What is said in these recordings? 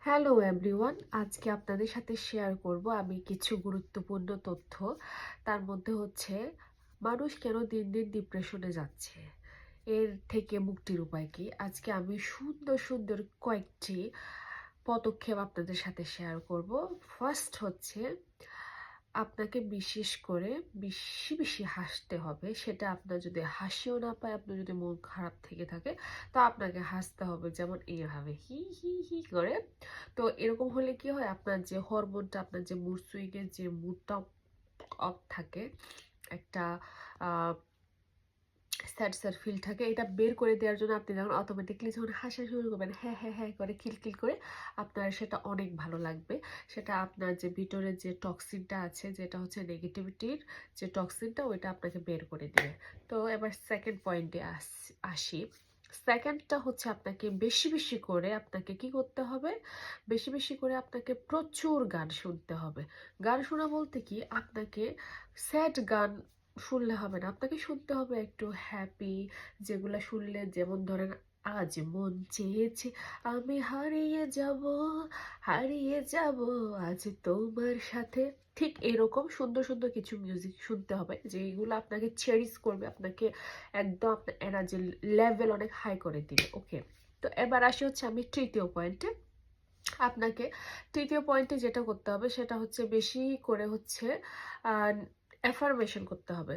Hello everyone, আজকে আপনাদের সাথে শেয়ার করব আমি কিছু গুরুত্বপূর্ণ তথ্য। তার মধ্যে হচ্ছে মানুষ কেন দিন দিন ডিপ্রেশনে যাচ্ছে, এর থেকে মুক্তির উপায় কি। আজকে আমি সুন্দর সুন্দর কয়েকটি পদক্ষেপ আপনাদের সাথে শেয়ার করব। ফার্স্ট হচ্ছে আপনাকে বিশেষ করে বেশি বেশি হাসতে হবে। সেটা আপনার যদি হাসিও না পায়, আপনার যদি মন খারাপ থেকে থাকে, তো আপনাকে হাসতে হবে, যেমন এইভাবে হি হি হি করে। তো এরকম হলে কি হয়, আপনার যে হরমোনটা, আপনার যে মুড সুইংয়ের যে মুডটা অফ থাকে, একটা স্যাড স্যাড ফিল থাকে, এটা বের করে দেওয়ার জন্য আপনি যখন অটোমেটিকলি যখন হাসা শুরু করবেন, হ্যাঁ হ্যাঁ হ্যাঁ করে খিলখিল করে, আপনার সেটা অনেক ভালো লাগবে। সেটা আপনার যে ভিতরে যে টক্সিনটা আছে, যেটা হচ্ছে নেগেটিভিটির যে টক্সিনটা, ওইটা আপনাকে বের করে দিবে। তো এবার সেকেন্ড পয়েন্টে আসি। সেকেন্ডটা হচ্ছে আপনাকে বেশি বেশি করে আপনাকে কি করতে হবে, বেশি বেশি করে আপনাকে প্রচুর গান শুনতে হবে। গান শোনা বলতে কি, আপনাকে স্যাড গান শুনলে হবে না, আপনাকে শুনতে হবে একটু হ্যাপি, যেগুলো শুনলে, যেমন ধরেন আজ মন চেয়েছে আমি হারিয়ে যাব, হারিয়ে যাব আজ তোমার সাথে। ঠিক এরকম সুন্দর সুন্দর কিছু মিউজিক শুনতে হবে, যেগুলো আপনাকে চেরিশ করবে, আপনাকে একদম আপনার এনার্জি লেভেল অনেক হাই করে দিবে। ওকে, তো এবার আসি হচ্ছে আমি তৃতীয় পয়েন্টে। আপনাকে তৃতীয় পয়েন্টে যেটা করতে হবে সেটা হচ্ছে বেশি করে হচ্ছে অ্যাফার্মেশন করতে হবে।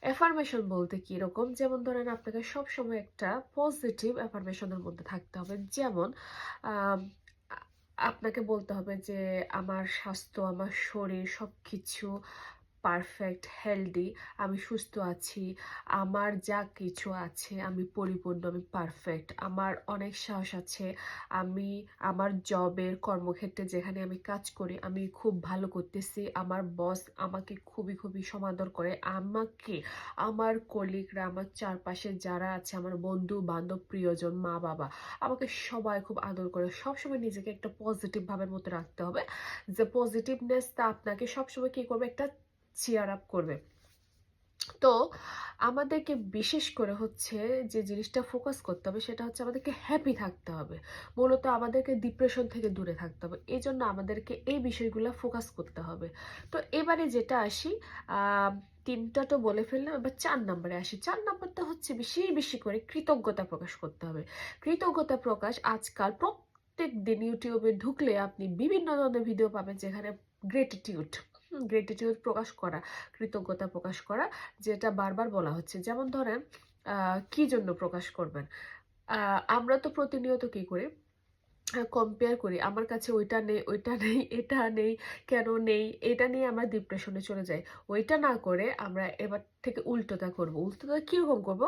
অ্যাফার্মেশন বলতে কি রকম, যেমন ধরেন আপনাকে সব সময় একটা পজিটিভ অ্যাফার্মেশনের মধ্যে থাকতে হবে। যেমন আম, আপনাকে বলতে হবে যে আমার স্বাস্থ্য, আমার শরীর সবকিছু পারফেক্ট, হেলদি, আমি সুস্থ আছি, আমার যা কিছু আছে আমি পরিপূর্ণ, আমি পারফেক্ট, আমার অনেক সাহস আছে, আমি আমার জবের কর্মক্ষেত্রে যেখানে আমি কাজ করি আমি খুব ভালো করতেছি, আমার বস আমাকে খুবই খুবই সমাদর করে, আমাকে আমার কলিগরা, আমার চারপাশে যারা আছে, আমার বন্ধু বান্ধব, প্রিয়জন, মা বাবা, আমাকে সবাই খুব আদর করে। সবসময় নিজেকে একটা পজিটিভ ভাবের মধ্যে রাখতে হবে, যে পজিটিভনেসটা আপনাকে সবসময় কি করবে, একটা চিয়ার আপ করবে। তো আমাদেরকে বিশেষ করে হচ্ছে যে জিনিসটা ফোকাস করতে হবে সেটা হচ্ছে আমাদেরকে হ্যাপি থাকতে হবে। মূলত আমাদেরকে ডিপ্রেশন থেকে দূরে থাকতে হবে, এই জন্য আমাদেরকে এই বিষয়গুলো ফোকাস করতে হবে। তো এবারে যেটা আসি, আহ তিনটা তো বলে ফেললাম, এবার 4 নম্বরে আসি। 4 নম্বরটা হচ্ছে বেশি বেশি করে কৃতজ্ঞতা প্রকাশ করতে হবে। কৃতজ্ঞতা প্রকাশ, আজকাল প্রত্যেক দিন ইউটিউবে ঢুকলে আপনি বিভিন্ন ধরনের ভিডিও পাবেন, যেখানে গ্রেটিটিউড, গ্রেটিটিউড প্রকাশ করা, কৃতজ্ঞতা প্রকাশ করা, যেটা বারবার বলা হচ্ছে। যেমন ধরেন কি জন্য প্রকাশ করবেন, আমরা তো প্রতিনিয়ত কি করি, কম্পেয়ার করি, আমার কাছে ওইটা নেই, ওইটা নেই, এটা নেই, কেন নেই, এটা নিয়ে আমরা ডিপ্রেশনে চলে যাই। ওইটা না করে আমরা এবার থেকে উল্টোটা করব। উল্টোটা কিরকম করব,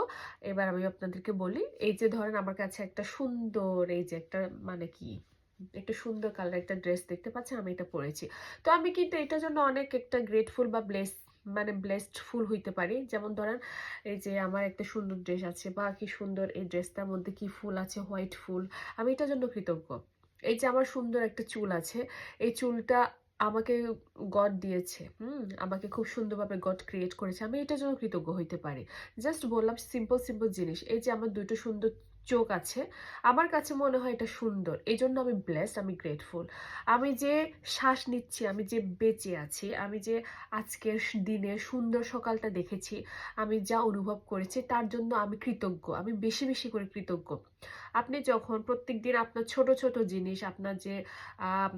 এবার আমি আপনাদেরকে বলি। এই যে ধরেন আমার কাছে একটা সুন্দর, এই যে একটা মানে কি, একটা সুন্দর কালার একটা ড্রেস দেখতে পাচ্ছেন, আমি এটা পরেছি। তো আমি কিন্তু এটার জন্য অনেক একটা গ্রেটফুল বা মানে ব্লেসড ফুল হইতে পারি। যেমন ধরেন এই যে আমার একটা সুন্দর ড্রেস আছে, বা কি সুন্দর এই ড্রেসটার মধ্যে কি ফুল আছে, হোয়াইট ফুল, আমি এটার জন্য কৃতজ্ঞ। এই যে আমার সুন্দর একটা চুল আছে, এই চুলটা আমাকে গড দিয়েছে, আমাকে খুব সুন্দরভাবে গড ক্রিয়েট করেছে, আমি এটার জন্য কৃতজ্ঞ হইতে পারি। জাস্ট বললাম সিম্পল সিম্পল জিনিস। এই যে আমার দুটো সুন্দর চোখ আছে, আমার কাছে মনে হয় এটা সুন্দর, এই জন্য আমি ব্লেসড, আমি গ্রেটফুল। আমি যে শ্বাস নিচ্ছি, আমি যে বেঁচে আছি, আমি যে আজকের দিনে সুন্দর সকালটা দেখেছি, আমি যা অনুভব করেছি তার জন্য আমি কৃতজ্ঞ, আমি বেশি বেশি করে কৃতজ্ঞ। আপনি যখন প্রত্যেকদিন আপনার ছোট ছোট জিনিস, আপনার যে আহ,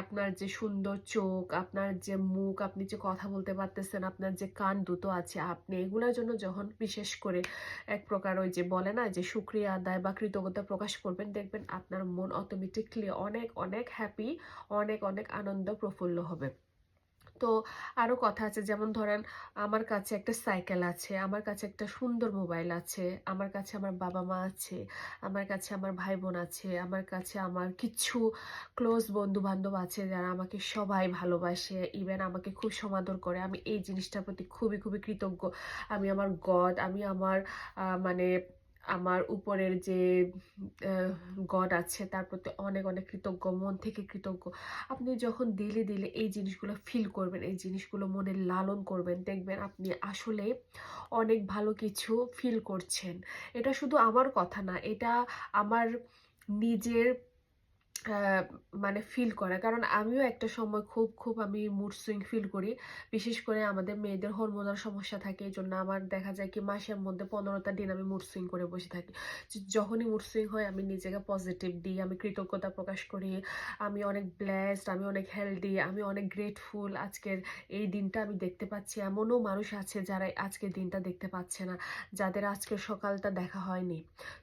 আপনার যে সুন্দর চোখ, আপনার যে মুখ, আপনি যে কথা বলতে পারতেছেন, আপনার যে কান দুটো আছে, আপনি এগুলোর জন্য যখন বিশেষ করে এক প্রকার ওই যে বলে না যে শুকরিয়া আদায় বা কৃতজ্ঞতা প্রকাশ করবেন, দেখবেন আপনার মন অটোমেটিকলি অনেক অনেক হ্যাপি, অনেক অনেক আনন্দ প্রফুল্ল হবে। তো আরো কথা আছে, যেমন ধরেন আমার কাছে একটা সাইকেল আছে, আমার কাছে একটা সুন্দর মোবাইল আছে, আমার কাছে আমার বাবা মা আছে, আমার কাছে আমার ভাই বোন আছে, আমার কাছে আমার কিছু ক্লোজ বন্ধু বান্ধব আছে যারা আমাকে সবাই ভালোবাসে, ইভেন আমাকে খুব সমাদর করে। আমি এই জিনিসটার প্রতি খুবই খুবই কৃতজ্ঞ। আমি আমার গড, আমি আমার মানে আমার উপরের যে গড আছে তার প্রতি অনেক অনেক কৃতজ্ঞ, মন থেকে কৃতজ্ঞ। আপনি যখন দিলে দিলে এই জিনিসগুলো ফিল করবেন, এই জিনিসগুলো মনে লালন করবেন, দেখবেন আপনি আসলে অনেক ভালো কিছু ফিল করছেন। এটা শুধু আমার কথা না, এটা আমার নিজের আহ, মানে ফিল করে। কারণ আমিও একটা সময় খুব আমি মুড সুইং ফিল করি। বিশেষ করে আমাদের মেয়েদের হরমোনাল সমস্যা থাকে, এই জন্য আমার দেখা যায় কি মাসের মধ্যে 15টা দিন আমি মুড সুইং করে বসে থাকি। যখনই মুড সুইং হয় আমি নিজেকে পজিটিভ দিই, আমি কৃতজ্ঞতা প্রকাশ করি, আমি অনেক ব্লেসড, আমি অনেক হেলদি, আমি অনেক গ্রেটফুল আজকের এই দিনটা আমি দেখতে পাচ্ছি। এমনও মানুষ আছে যারা আজকের দিনটা দেখতে পাচ্ছে না, যাদের আজকের সকালটা দেখা হয়নি।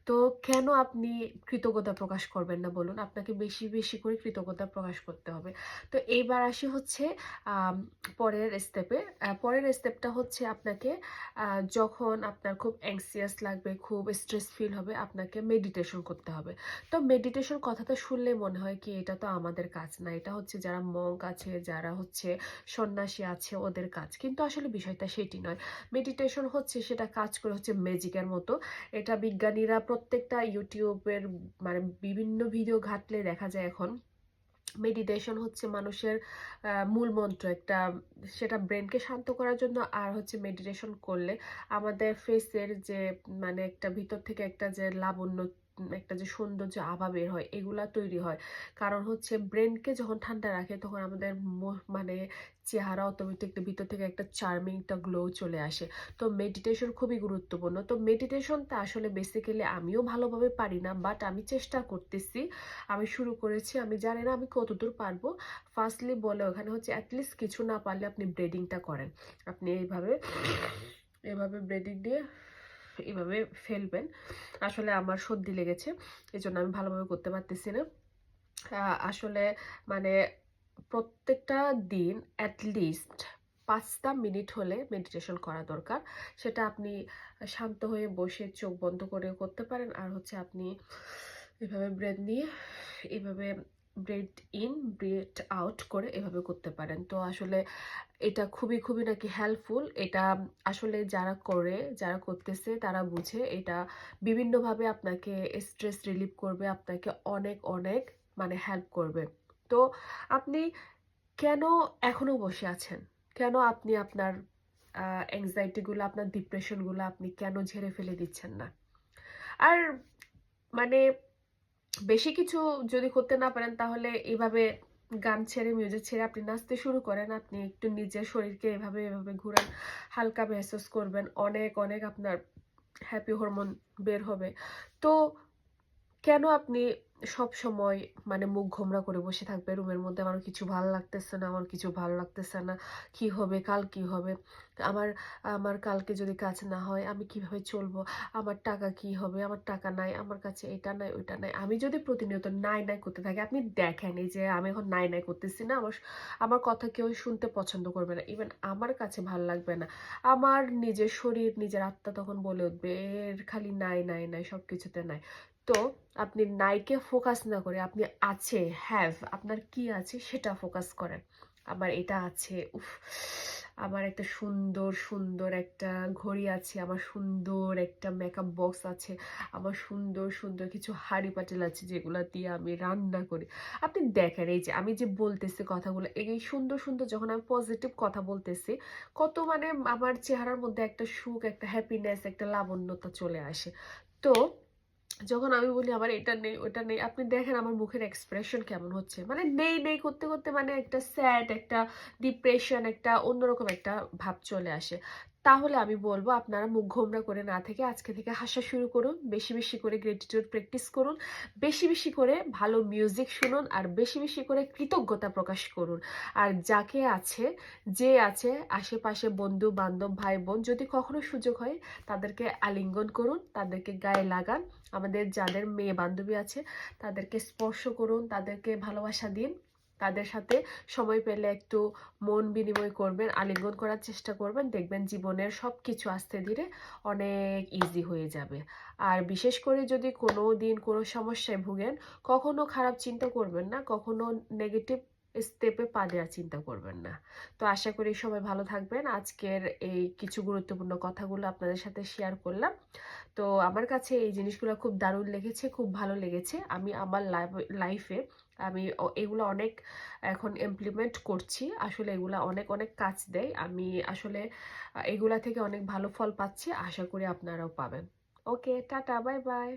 তো কেন আপনি কৃতজ্ঞতা প্রকাশ করবেন না বলুন? আপনাকে বেশি বেশি করে কৃতজ্ঞতা প্রকাশ করতে হবে। তো এইবার আসি হচ্ছে আম, পরের স্টেপে। পরের স্টেপটা হচ্ছে আপনাকে যখন আপনার খুব অ্যাংসিয়াস লাগবে, খুব স্ট্রেস ফিল হবে, আপনাকে মেডিটেশন করতে হবে। তো মেডিটেশন কথাটা শুনলে মনে হয় কি এটা তো আমাদের কাজ না, এটা হচ্ছে যারা মঙ্ক আছে, যারা হচ্ছে সন্ন্যাসী আছে ওদের কাজ। কিন্তু আসলে বিষয়টা সেটি নয়। মেডিটেশন হচ্ছে, সেটা কাজ করে হচ্ছে ম্যাজিকের মতো। এটা বিজ্ঞানীরা প্রত্যেকটা ইউটিউবের মানে বিভিন্ন ভিডিও ঘাটলে দেখা যায় এখন মেডিটেশন হচ্ছে মানুষের মূল মন্ত্র একটা। সেটা ব্রেনকে শান্ত করার জন্য। আর হচ্ছে মেডিটেশন করলে আমাদের ফেসের যে মানে একটা ভিতর থেকে একটা যে লাবণ্য, একটা যে সৌন্দর্য আভা বের হয়, এগুলা তৈরি হয়। কারণ হচ্ছে ব্রেনকে যখন ঠান্ডা রাখে তখন আমাদের মানে চেহারা অটোমেটিকলি ভিতর থেকে একটা চার্মিং একটা গ্লো চলে আসে। তো মেডিটেশন খুবই গুরুত্বপূর্ণ। তো মেডিটেশনটা আসলে বেসিক্যালি আমিও ভালোভাবে পারি না, বাট আমি চেষ্টা করতেছি। আমি শুরু করেছি, আমি জানি না আমি কতদূর পারবো। ফার্স্টলি বলে ওখানে হচ্ছে অ্যাটলিস্ট কিছু না পারলে আপনি ব্রেডিংটা করেন। আপনি এইভাবে এভাবে ব্রেডিং দিয়ে এভাবে ফেলবেন। আসলে আমার সর্দি লেগেছে, এই জন্য আমি ভালোভাবে করতে পারতেছি না। আসলে মানে প্রত্যেকটা দিন অ্যাটলিস্ট 5টা মিনিট হলে মেডিটেশন করা দরকার। সেটা আপনি শান্ত হয়ে বসে চোখ বন্ধ করে করতে পারেন। আর হচ্ছে আপনি এভাবে ব্রেথ নিয়ে এভাবে ব্রেথ ইন ব্রেথ আউট করে এভাবে করতে পারেন। তো আসলে এটা খুবই নাকি হেল্পফুল। এটা আসলে যারা করে, যারা করতেছে তারা বুঝে এটা বিভিন্নভাবে আপনাকে স্ট্রেস রিলিভ করবে, আপনাকে অনেক অনেক মানে হেল্প করবে। তো আপনি কেন এখনো বসে আছেন? কেন আপনি আপনার অ্যাংজাইটিগুলো, আপনার ডিপ্রেশনগুলো আপনি কেন ঝেড়ে ফেলে দিচ্ছেন না? আর মানে বেশি কিছু যদি করতে না পারেন তাহলে এইভাবে গান ছেড়ে, মিউজিক ছেড়ে আপনি নাচতে শুরু করেন। আপনি একটু নিজের শরীরকে এভাবে এভাবে ঘুরান, হালকা মেহসুস করবেন, অনেক অনেক আপনার হ্যাপি হরমোন বের হবে। তো কেন আপনি সব সময় মানে মুখ গোমড়া করে বসে থাকবে রুমের মধ্যে? আমার কিছু ভালো লাগতেছে না, আমার কিছু ভালো লাগতেছে না, কি হবে কাল, কি হবে আমার, আমার কালকে যদি কাজ না হয় আমি কিভাবে চলবো, আমার টাকা কি হবে, আমার টাকা নাই, আমার কাছে এটা নাই ওইটা নাই। আমি যদি প্রতিনিয়ত নাই নাই করতে থাকি, আপনি দেখেন এই যে আমি এখন নাই নাই করতেছি না, আমার আমার কথা কেউ শুনতে পছন্দ করবে না, ইভেন আমার কাছে ভালো লাগবে না। আমার নিজের শরীর, নিজের আত্মা তখন বলে উঠবে এর খালি নাই নাই নাই, সব কিছুতে নাই। তো আপনি নাইকে ফোকাস না করে আপনি আছে, হ্যাভ, আপনার কি আছে সেটা ফোকাস করেন। আমার এটা আছে, উফ, আমার একটা সুন্দর সুন্দর একটা ঘড়ি আছে, আমার সুন্দর একটা মেকআপ বক্স আছে, আমার সুন্দর সুন্দর কিছু হাঁড়ি পাতিল আছে যেগুলো দিয়ে আমি রান্না করি। আপনি দেখেন এই যে আমি যে বলতেছি কথাগুলো, এই সুন্দর সুন্দর যখন আমি পজিটিভ কথা বলতেছি, কত মানে আমার চেহারার মধ্যে একটা সুখ, একটা হ্যাপিনেস, একটা লাবণ্যতা চলে আসে। তো যখন আমি বলি আমার এটা নেই ওটা নেই, আপনি দেখেন আমার মুখের এক্সপ্রেশন কেমন হচ্ছে, মানে নেই নেই করতে করতে মানে একটা স্যাড, একটা ডিপ্রেশন, একটা অন্যরকম একটা ভাব চলে আসে। তাহলে আমি বলবো আপনারা মুখ গোমড়া করে না থেকে আজকে থেকে হাসা শুরু করুন, বেশি বেশি করে গ্রেটিটিউড প্র্যাকটিস করুন, বেশি বেশি করে ভালো মিউজিক শুনুন, আর বেশি বেশি করে কৃতজ্ঞতা প্রকাশ করুন। আর যাকে আছে, যে আছে আশেপাশে, বন্ধু বান্ধব, ভাই বোন, যদি কখনো সুযোগ হয় তাদেরকে আলিঙ্গন করুন, তাদেরকে গায়ে লাগান। আমাদের যাদের মেয়ে বান্ধবী আছে তাদেরকে স্পর্শ করুন, তাদেরকে ভালোবাসা দিন, তাদের সাথে সময় পেলে একটু মন বিনিময় করবেন, আলিঙ্গন করার চেষ্টা করবেন, দেখবেন জীবনের সব কিছু আস্তে ধীরে অনেক ইজি হয়ে যাবে। আর বিশেষ করে যদি কোনো দিন কোনো সমস্যায় ভুগেন, কখনো খারাপ চিন্তা করবেন না, কখনো নেগেটিভ স্টেপে পা দেওয়ার চিন্তা করবেন না। তো আশা করি সবাই ভালো থাকবেন। আজকের এই কিছু গুরুত্বপূর্ণ কথাগুলো আপনাদের সাথে শেয়ার করলাম। তো আমার কাছে এই জিনিসগুলো খুব দারুণ লেগেছে, খুব ভালো লেগেছে। আমি আমার লাইফে আমি এগুলো অনেক এখন ইমপ্লিমেন্ট করছি। আসলে এগুলা অনেক অনেক কাজ দেয়। আমি আসলে এগুলা থেকে অনেক ভালো ফল পাচ্ছি, আশা করি আপনারাও পাবেন। ওকে, টাটা, বাই বাই।